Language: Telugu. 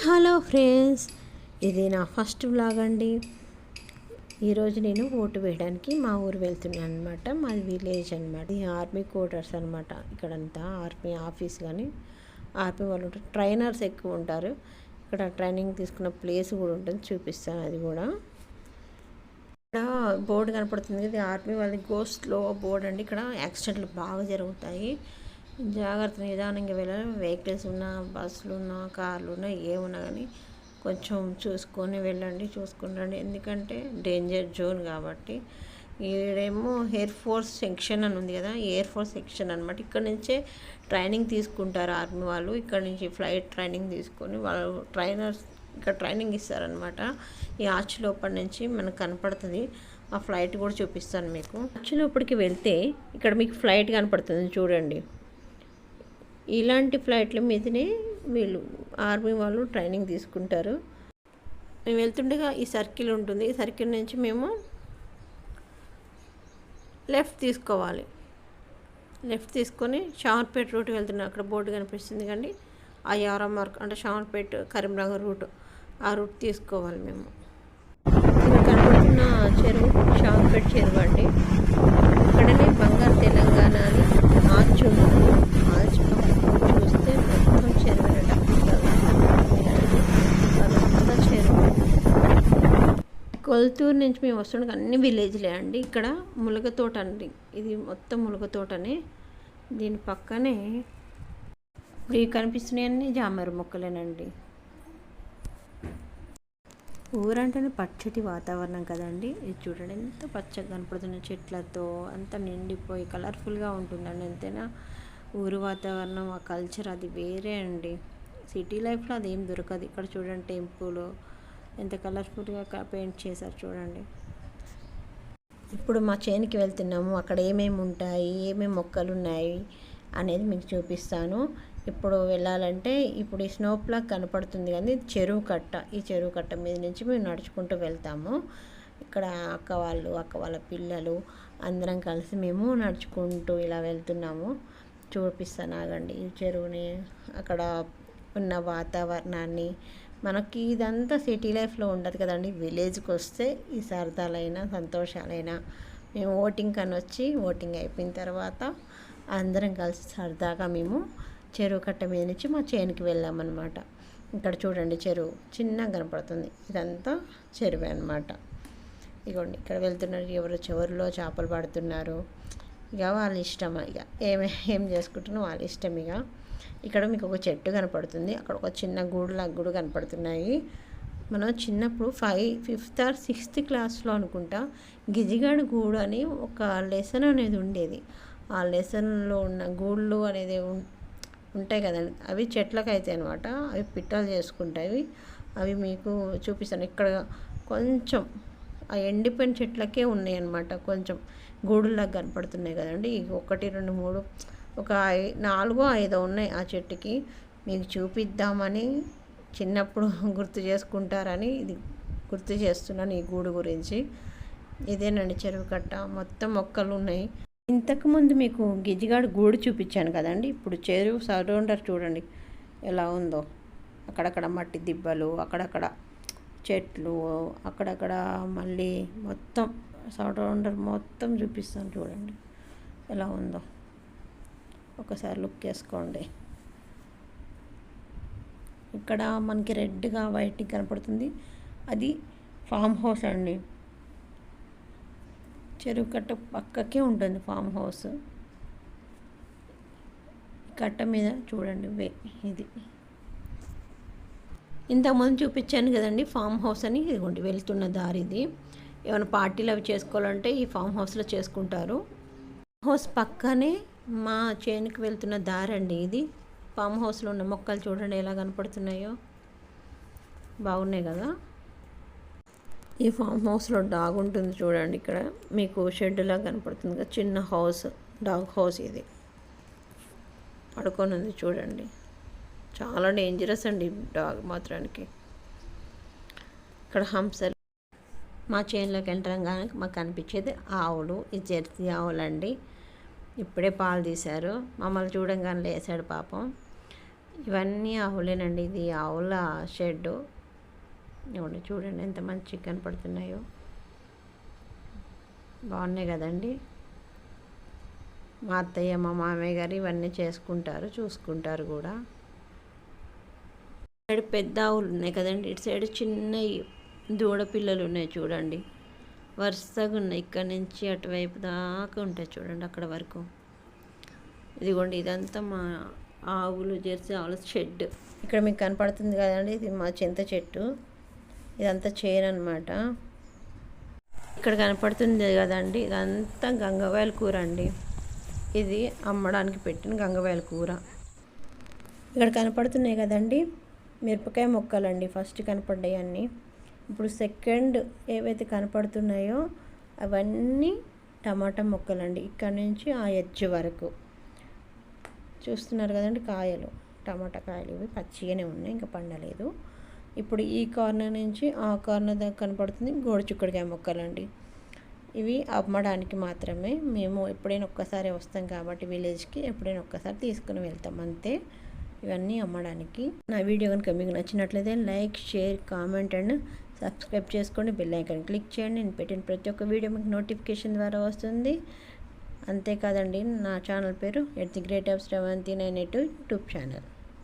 హలో ఫ్రెండ్స్, ఇది నా ఫస్ట్ వ్లాగ్ అండి. ఈరోజు నేను ఓటు వేయడానికి మా ఊరు వెళ్తున్నాను అనమాట. మాది విలేజ్ అనమాట. ఈ ఆర్మీ క్వార్టర్స్ అనమాట. ఇక్కడంతా ఆర్మీ ఆఫీస్, కానీ ఆర్మీ వాళ్ళు ఉంటారు, ట్రైనర్స్ ఎక్కువ ఉంటారు. ఇక్కడ ట్రైనింగ్ తీసుకున్న ప్లేస్ కూడా ఉంటుంది, చూపిస్తాను అది కూడా. ఇక్కడ బోర్డు కనపడుతుంది, ఇది ఆర్మీ వాళ్ళది గోస్ట్లో బోర్డు అండి. ఇక్కడ యాక్సిడెంట్లు బాగా జరుగుతాయి, జాగ్రత్త నిదానంగా వెళ్ళాలి. వెహికల్స్ ఉన్నా, బస్సులు ఉన్నా, కార్లు ఉన్నా, ఏమున్నా కానీ కొంచెం చూసుకొని వెళ్ళండి, చూసుకొని రండి. ఎందుకంటే డేంజర్ జోన్ కాబట్టి. ఈడేమో ఎయిర్ ఫోర్స్ సెక్షన్ అని ఉంది కదా, ఎయిర్ ఫోర్స్ సెక్షన్ అనమాట. ఇక్కడ నుంచే ట్రైనింగ్ తీసుకుంటారు ఆర్మీ వాళ్ళు. ఇక్కడ నుంచి ఫ్లైట్ ట్రైనింగ్ తీసుకొని వాళ్ళు ట్రైనర్స్ ఇక్కడ ట్రైనింగ్ ఇస్తారనమాట. ఈ ఆర్చ్ లోపల నుంచి మనకు కనపడుతుంది. ఆ ఫ్లైట్ కూడా చూపిస్తాను మీకు. ఆర్చ్ లోపలికి వెళ్తే ఇక్కడ మీకు ఫ్లైట్ కనపడుతుంది చూడండి. ఇలాంటి ఫ్లైట్ల మీదనే వీళ్ళు ఆర్మీ వాళ్ళు ట్రైనింగ్ తీసుకుంటారు. మేము వెళ్తుండగా ఈ సర్కిల్ ఉంటుంది, ఈ సర్కిల్ నుంచి మేము లెఫ్ట్ తీసుకోవాలి. లెఫ్ట్ తీసుకొని షాన్పేట్ రూట్ వెళ్తున్నాం. అక్కడ బోర్డు కనిపిస్తుంది కండి, ఆ యారో మార్క్ అంటే షాన్పేట్ కరీంనగర్ రూట్, ఆ రూట్ తీసుకోవాలి మేము. ఇక్కడ కనబడుతున్న చెరువు షాన్పేట్ చెరువు అండి. ఇక్కడనే బంగారు తెలంగాణ అని ఆర్చ్ ఉంటుంది. ఆర్చ్ చూస్తే మొత్తం చెరువు అదంతా చెరువు. కొల్తూరు నుంచి మేము వస్తుండగా అన్ని విలేజ్లే అండి. ఇక్కడ ములగ తోట అండి, ఇది మొత్తం ములగ తోటనే. దీని పక్కనే ఇవి కనిపిస్తున్నాయన్నీ జామర మొక్కలేనండి. ఊరంటేనే పచ్చటి వాతావరణం కదండి. ఇది చూడండి ఎంత పచ్చగా కనపడుతున్న చెట్లతో, అంత నిండిపోయి కలర్ఫుల్గా ఉంటుందండి. ఎంతైనా ఊరు వాతావరణం, ఆ కల్చర్ అది వేరే అండి. సిటీ లైఫ్లో అది ఏం దొరకదు. ఇక్కడ చూడండి టెంపుల్ ఎంత కలర్ఫుల్గా పెయింట్ చేశారు చూడండి. ఇప్పుడు మా చేనికి వెళ్తున్నాము. అక్కడ ఏమేమి ఉంటాయి, ఏమేమి మొక్కలు ఉన్నాయి అనేది మీకు చూపిస్తాను. ఇప్పుడు వెళ్ళాలంటే ఇప్పుడు ఈ స్నో ప్లాక్ కనపడుతుంది కానీ చెరువు కట్ట, ఈ చెరువు కట్ట మీద నుంచి మేము నడుచుకుంటూ వెళ్తాము. ఇక్కడ అక్క వాళ్ళ పిల్లలు అందరం కలిసి మేము నడుచుకుంటూ ఇలా వెళ్తున్నాము. చూపిస్తాను ఆగండి ఈ చెరువుని, అక్కడ ఉన్న వాతావరణాన్ని. మనకి ఇదంతా సిటీ లైఫ్లో ఉండదు కదండి. విలేజ్కి వస్తే ఈ సరదాలైనా సంతోషాలైనా. మేము ఓటింగ్ అని వచ్చి ఓటింగ్ అయిపోయిన తర్వాత అందరం కలిసి సరదాగా మేము చెరువు కట్ట మీద నుంచి మా చేనుకి వెళ్ళామన్నమాట. ఇక్కడ చూడండి చెరువు చిన్నగా కనపడుతుంది, ఇదంతా చెరువే అనమాట. ఇగోండి ఇక్కడ వెళ్తున్నారు, ఎవరు చెరువులో చేపలు పడుతున్నారు. ఇక వాళ్ళ ఇష్టం, ఇక ఏం చేసుకుంటున్నా వాళ్ళ ఇష్టం. ఇక ఇక్కడ మీకు ఒక చెట్టు కనపడుతుంది, అక్కడ ఒక చిన్న గూడు కనపడుతున్నాయి. మనం చిన్నప్పుడు 5th or 6th క్లాస్లో అనుకుంటా గిజిగాడు గూడు అని ఒక లెసన్ అనేది ఉండేది. ఆ లెసన్లో ఉన్న గూళ్ళు అనేది ఉంటాయి కదండి, అవి చెట్లకు అయితే అనమాట. అవి పిట్టలు చేసుకుంటాయి. అవి మీకు చూపిస్తాను. ఇక్కడ కొంచెం ఆ ఎండిపోయిన చెట్లకే ఉన్నాయి అన్నమాట. కొంచెం గూడులాగా కనపడుతున్నాయి కదండి. 1 2 3 ఒక 4 5 ఉన్నాయి ఆ చెట్టుకి. మీకు చూపిద్దామని చిన్నప్పుడు గుర్తు చేసుకుంటారని ఇది గుర్తు చేస్తున్నాను ఈ గూడు గురించి. ఇదేనండి చెరువు కట్ట, మొత్తం మొక్కలు ఉన్నాయి. ఇంతకుముందు మీకు గిజిగాడు గూడు చూపించాను కదండి. ఇప్పుడు చెరువు సరౌండర్ చూడండి ఎలా ఉందో. అక్కడక్కడ మట్టి దిబ్బలు, అక్కడక్కడ చెట్లు, అక్కడక్కడ మళ్ళీ మొత్తం సరౌండర్ మొత్తం చూపిస్తాను చూడండి ఎలా ఉందో. ఒకసారి లుక్ వేసుకోండి. ఇక్కడ మనకి రెడ్గా వైట్ కనపడుతుంది, అది ఫామ్ హౌస్ అండి. చెరువు కట్ట పక్కకే ఉంటుంది ఫామ్ హౌస్. కట్ట మీద చూడండి ఇది ఇంతకుముందు చూపించాను కదండి ఫామ్ హౌస్ అని. ఇదిగోండి వెళ్తున్న దారి ఇది. ఏమైనా పార్టీలు అవి చేసుకోవాలంటే ఈ ఫామ్ హౌస్లో చేసుకుంటారు. ఫామ్ హౌస్ పక్కనే మా చేనుకి వెళ్తున్న దారి అండి ఇది. ఫామ్ హౌస్లో ఉన్న మొక్కలు చూడండి ఎలా కనపడుతున్నాయో, బాగున్నాయి కదా. ఈ ఫామ్ హౌస్లో డాగ్ ఉంటుంది చూడండి. ఇక్కడ మీకు షెడ్లా కనపడుతుంది కదా, చిన్న హౌస్, డాగ్ హౌస్ ఇది. పడుకొని ఉంది చూడండి. చాలా డేంజరస్ అండి డాగ్ మాత్రానికి. ఇక్కడ హంసలు. మా చేనులోకి వెళ్ళగానే మాకు కనిపించేది ఆవులు, ఈ జెర్సీ ఆవులండి. ఇప్పుడే పాలు తీశారు. మమ్మల్ని చూడంగానే లేసాడు పాపం. ఇవన్నీ ఆవులేనండి. ఇది ఆవుల షెడ్డు. ఇవ్వండి చూడండి ఎంత మంచిగా కనపడుతున్నాయో. బాగున్నాయి కదండి. మా అత్తయ్య మా మామయ్య గారు ఇవన్నీ చేసుకుంటారు, చూసుకుంటారు కూడా. సైడ్ పెద్ద ఆవులు ఉన్నాయి కదండి, ఇటు సైడ్ చిన్నవి దూడ పిల్లలు ఉన్నాయి చూడండి. వరుసగా ఉన్నాయి, ఇక్కడ నుంచి అటువైపు దాకా ఉంటాయి చూడండి అక్కడ వరకు. ఇదిగోండి ఇదంతా మా ఆవులు, జెర్సీ ఆవుల షెడ్. ఇక్కడ మీకు కనపడుతుంది కదండి, ఇది మా చింత చెట్టు. ఇదంతా చేను అనమాట. ఇక్కడ కనపడుతుంది కదండి, ఇదంతా గంగవాయల కూర అండి. ఇది అమ్మడానికి పెట్టిన గంగవాయల కూర. ఇక్కడ కనపడుతున్నాయి కదండి, మిరపకాయ మొక్కలండి. ఫస్ట్ కనపడ్డాయి అన్నీ. ఇప్పుడు సెకండ్ ఏవైతే కనపడుతున్నాయో అవన్నీ టమాటా మొక్కలండి. ఇక్కడ నుంచి ఆ ఎడ్జ్ వరకు చూస్తున్నారు కదండి, కాయలు, టమాటా కాయలు. ఇవి పచ్చిగానే ఉన్నాయి, ఇంకా పండలేదు. ఇప్పుడు ఈ కార్నర్ నుంచి ఆ కార్నర్ దాకా కనపడుతుంది గోరుచిక్కుడుకాయ మొక్కలండి. ఇవి అమ్మడానికి మాత్రమే. మేము ఎప్పుడైనా ఒక్కసారి వస్తాం కాబట్టి విలేజ్కి, ఎప్పుడైనా ఒక్కసారి తీసుకుని వెళ్తాం అంతే. ఇవన్నీ అమ్మడానికి. నా వీడియో కనుక మీకు నచ్చినట్లయితే like, share, comment and subscribe చేసుకోండి. బెల్ ఐకాన్ క్లిక్ చేయండి. నేను పెట్టిన ప్రతి ఒక్క వీడియో మీకు నోటిఫికేషన్ ద్వారా వస్తుంది. అంతేకాదండి, నా ఛానల్ పేరు at the great of Sravanthi 982 YouTube channel.